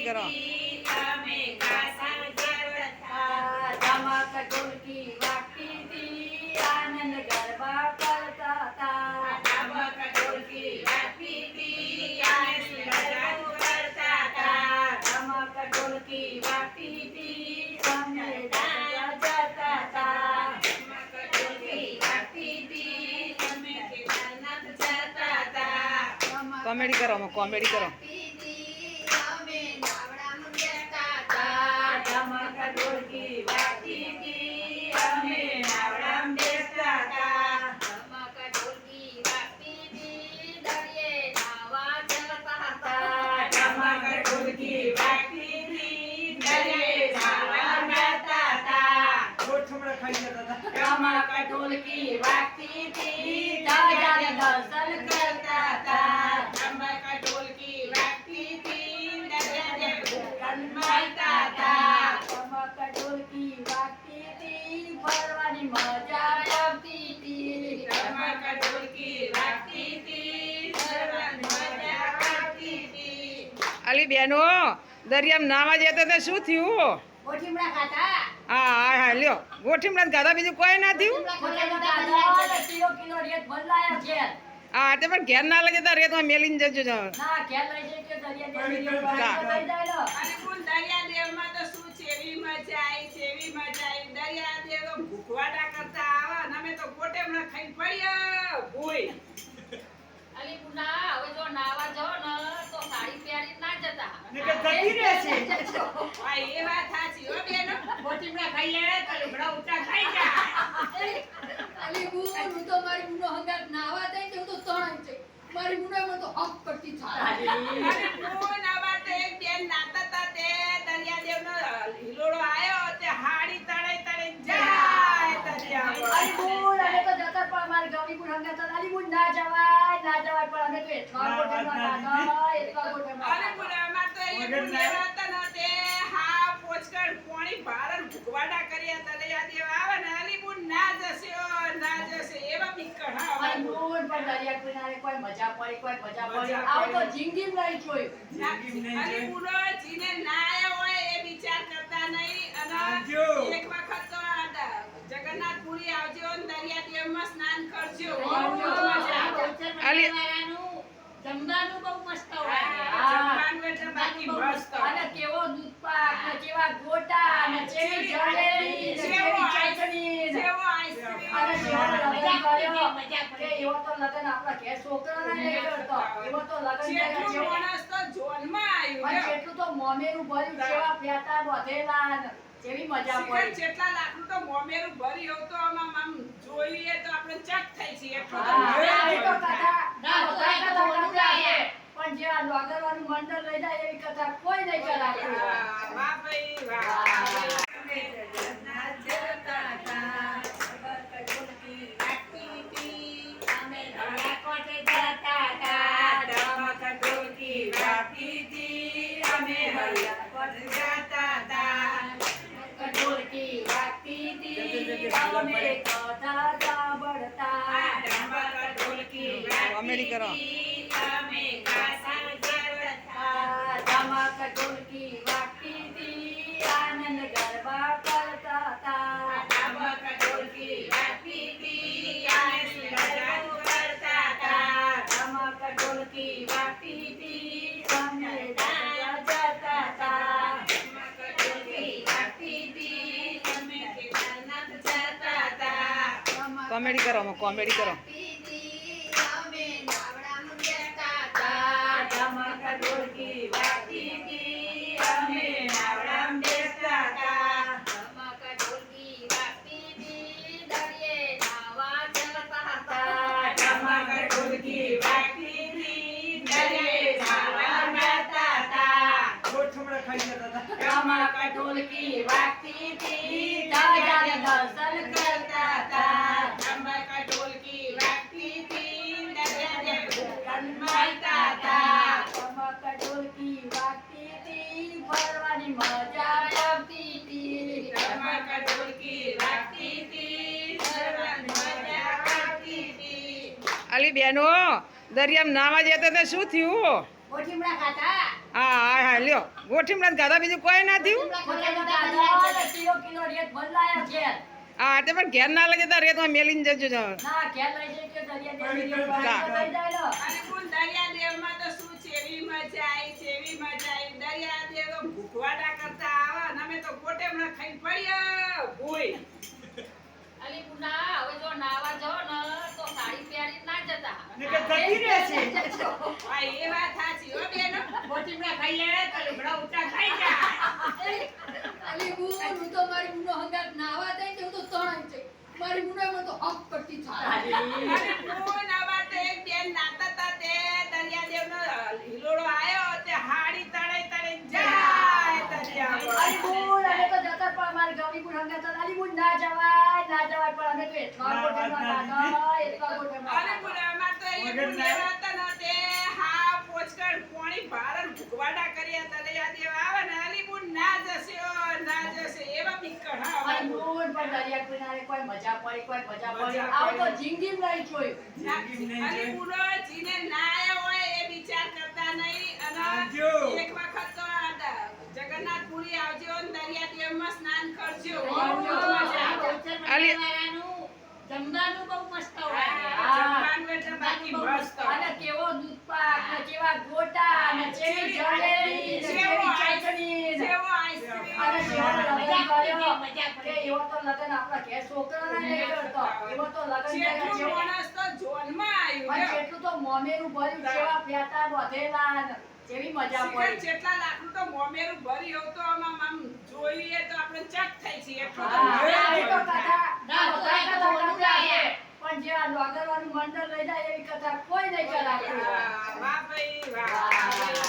કરો ધમક ઢોલકી વાગતી હતી, આનંદ ગરબા કરતા હતા. ધમક ઢોલકી વાગતી હતી, આનંદ ગરબા કરતા હતા. ધમક ઢોલકી વાગતી હતી, અમે નાચવા જતા હતા. ધમક ઢોલકી વાગતી હતી, અમે નાચવા જતા હતા. કોમેડી કરો કોમેડી કરો અમે નાવડામાં બેસતા હતા. ધમક ઢોલકી વાગતી હતી, અમે નાવડામાં બેસતા હતા. ધમક ઢોલકી વાગતી હતી, દરિયે નાવા જતા હતા. ધમક ઢોલકી વાગતી હતી, દરિયે નાવા જતા હતા. ધમક ઢોલકી વાગતી હતી, દાદાને દર્શન કરતા હતા. ધમક ઢોલકી વાગતી હતી, દાદાને દર્શન મળતા હતા. ધમક ઢોલકી વાગતી હતી, ફરવાની મજા આવતી હતી. ધમક ઢોલકી વાગતી હતી, ફરવાની મજા આવતી હતી. અલી બેનો દરિયામાં નાવા જતા હતા શું થયું? ગોઠીમડા ખાતા. હા હા હા લ્યો ગોઠીમડા ગાધા બીજું કોઈ ના થયું? કિલો કિલો રેત બદલાયા છે. હા તે પણ ઘેર ના લઈ જતા રેતમાં મેલીને જજો ના ઘેર લઈ જઈ કે દરિયા દેવી લઈ જાય લો. અને કોણ દરિયાદેવમાં તો શું છે, એવી મજા આવી છે, એવી મજા આવી. દરિયાદેવ તો ભૂખવાડા કરતા આવા ને અમે તો ગોટેમણા ખાઈને પડ્યો ભૂઈ. અલી પુના હવે જો નાવા જાઓ ને તો સાડી પહેરી ના જતા. હા એ વાત સાચી હો બેનો. ગોટીમણા ખાઈ લે તો લુગડા ઊંચા ખાઈ જા. અલી હું તો મારી મુનો હંગાત નાવા દઈ તો હું તો તણાઈ જઈ. મારી મુનામાં તો હક કરતી થાય. અને કોણ આ વાત એક બેન નાતા તા તે દરિયાદેવનો હિલોડો આયો તે હાડી તળે તળે જાય દરિયામાં. અલી બોલ અમે તો જતા પણ મારી ગૌરી પુન હંગાત અલી બોલ ના જવાય પણ અમે તો એટલા ગોઠમાં કાકા એટલા ગોઠમાં. અરે પુરામાં તો એ પુણ્ય હતા ને તે હા પોચકડ પોણી ભારન ભૂખવાડા કર્યા દરિયાદેવ આવે ને અલીબુન ના જશે એવા બીકળ હા મારી બોલ પણ દરિયા કિનારે કોઈ મજા પડી આવ તો જિંદગી નહીં જોઈ. અલીબુનો જીને ના આયો હોય એ વિચાર કરતા નહીં. અને એક વખત તો જગન્નાથપુરી આવજો અને દરિયાદેવમાં સ્નાન કરજો. જમવાનું બહુ મસ્ત હોય. જમવાનું એટલે બાકી મસ્ત. અને કેવો દૂધ પાક ને કેવા ગોટા ને કેવી જલેબી ને કેવી ચટણી ને જેવો આઈસ્ક્રીમ અને જેવો લગન કર્યો કે એવો તો લગન આપણા ઘેર છોકરાને નહીં કરતો. એવો તો લગન કર્યા જેટલું જેવો માણસ તો જોનમાં આવ્યું અને લ્યો. જેટલું તો મોમેરું ભર્યું કેવા ફેટા બધેલા ને જેવી મજા શિખર પડી. જેટલા લાખનું તો મોમેરું ભર્યું તો આમ જોઈએ તો આપણે ચક થઈ છે એટલું તો હા, ભર્યું. આવી તો કથા ના કથા કરાય. પણ જે આ ડોગરવાનું મંડળ લઈ જાય એવી કથા કોઈ નહીં કરાવે. વાહ, વાહ ભાઈ, વાહ. અમે જગન્નાથ જતા હતા, ઢોલકી વાગતી હતી. અમે ધડાકોટ જતા હતા. ધમક ઢોલકી વાગતી હતી. અમે હરિયાકોટ જતા હતા. ઢોલકી વાગતી હતી. અમે કથા સાંભળતા. ધમક ઢોલકી કોમેડી કરો અમે ગાસા જતા. ધમક ઢોલકી વાગતી હતી. આનંદ ગરબા કરતા હતા. ધમક ઢોલકી વાગતી હતી. અમે ગરબા કરતા હતા. ધમક ઢોલકી વાગતી હતી. અમે નાચવા જતા હતા. ધમક ઢોલકી વાગતી હતી. અમે કેદારનાથ જતા હતા. કોમેડી કરો કોમેડી કરો અમે નાવડામાં બેસતા હતા. ધમક ઢોલકી વાગતી હતી. અમે નાવડામાં બેસતા હતા. ધમક ઢોલકી વાગતી હતી. દરિયે નાવા જતા હતા. ધમક ઢોલકી વાગતી હતી. દરિયે નાવા જતા હતા. ધમક ઢોલકી વાગતી હતી. દાદાને દર્શન કરતા હતા. ધમક ઢોલકી વાગતી હતી. દરિયાને દર્શન મળતા હતા. ધમક ઢોલકી વાગતી હતી. ફરવાની મજા આવતી હતી. ધમક ઢોલકી વાગતી હતી. ફરવાની મજા આવતી હતી. અલી બેનો દરિયામાં નાવા જતા હતા શું થયું? ગોઠીમડા ખાતા. હા હા લ્યો ગોઠીમડા ગાધા બીજું કોઈ ના થયું કિલો રેત બદલાયો ઘેર. હા તે પણ ઘેર ના લઈ જતા રેતમાં મેલીને જજો ના ઘેર લઈ જઈ કે દરિયા દેવી લઈ જાય લો. અને બોલ દરિયાદેવમાં તો શું ચેવી મજા આવી ચેવી મજા આવી દરિયાદેવ તો ભૂખવાડા કરતા આવે ને અમે તો ગોટેમણા ખાઈને પડ્યો ભૂઈ અલી પુના હવે જો નાવા જાઓ ને તો સાડી પહેરી ના જતા. અને કે જતી રહેશે. આ એ વાત સાચી હો બેનો ગોટીમણા ખાઈ લે તો લુગડા ઊંચા ખાઈ જા અલી હું તો મારી મુનો હંગાત નાવા દઈ કે હું તો તણાઈ જઈ. મારી મુનો તો હક કરતી થાય. અને બોલ આ વાત એક બેન નાતા તા તે દરિયાદેવનો હિલોડો આયો તે હાડી તળાઈ તળાઈ જાય દરિયામાં અલી બોલ અમે તો જતા પણ મારી ગૌરી બુન હંગાત અલી બોલ ના જવાય પણ અમે તો એટલા ગોઠવણા કાઢા એટલા ગોઠવણા અરે પુરામાં તો એ પુણ્ય હતા ને તે હા પોચકડ પોણી ભારત ભૂખવાડા કર્યા હતા દરિયાદેવ આવે ને અલીપુર ના જશે એવા મિક્કડ હા મારી બોલ પણ દરિયા કિનારે કોઈ મજા પડી આવું તો જિંદગીમાં નહીં જોયું. અલીપુર જીને ના આયા હોય એ વિચાર કરતા નહીં અને આવજો. એક વખત તો જગન્નાથપુરી આવજો ને દરિયાદેવમાં સ્નાન કરજો આવજો. અલી જમવાનું બહુ મસ્ત હોય. હા, જમવાનું એટલે બાકી મસ્ત. અને કેવો દૂધપાક ને કેવા ગોટા ને કેવી જલેબી ને કેવી ચાસણી ને જેવો આઈસ્ક્રીમ અને જેવો લગન કર્યો કે એવો તો લગન આપણા ઘેર છોકરાને નહીં કરતો. એવો તો લગન કર્યો જેટલું જેવો માણસ તો જોનમાં આવ્યું અને લ્યો. જેટલું તો મોમેરું ભર્યું જેવા ફેટા બધેલા ને કેવી મજા શિખર પડી. જેટલા લાખનું તો મોમેરું ભર્યું તો આમ જોઈએ તો આપણે ચક થઈ છીએ એટલું તો હા, મોમેરું એ તો ભર્યું. કથા પણ જે આ લોગરવાનું મંડળ લઈ જાય એવી કથા કોઈ નહીં કરાવતું. વાહ ભાઈ વાહ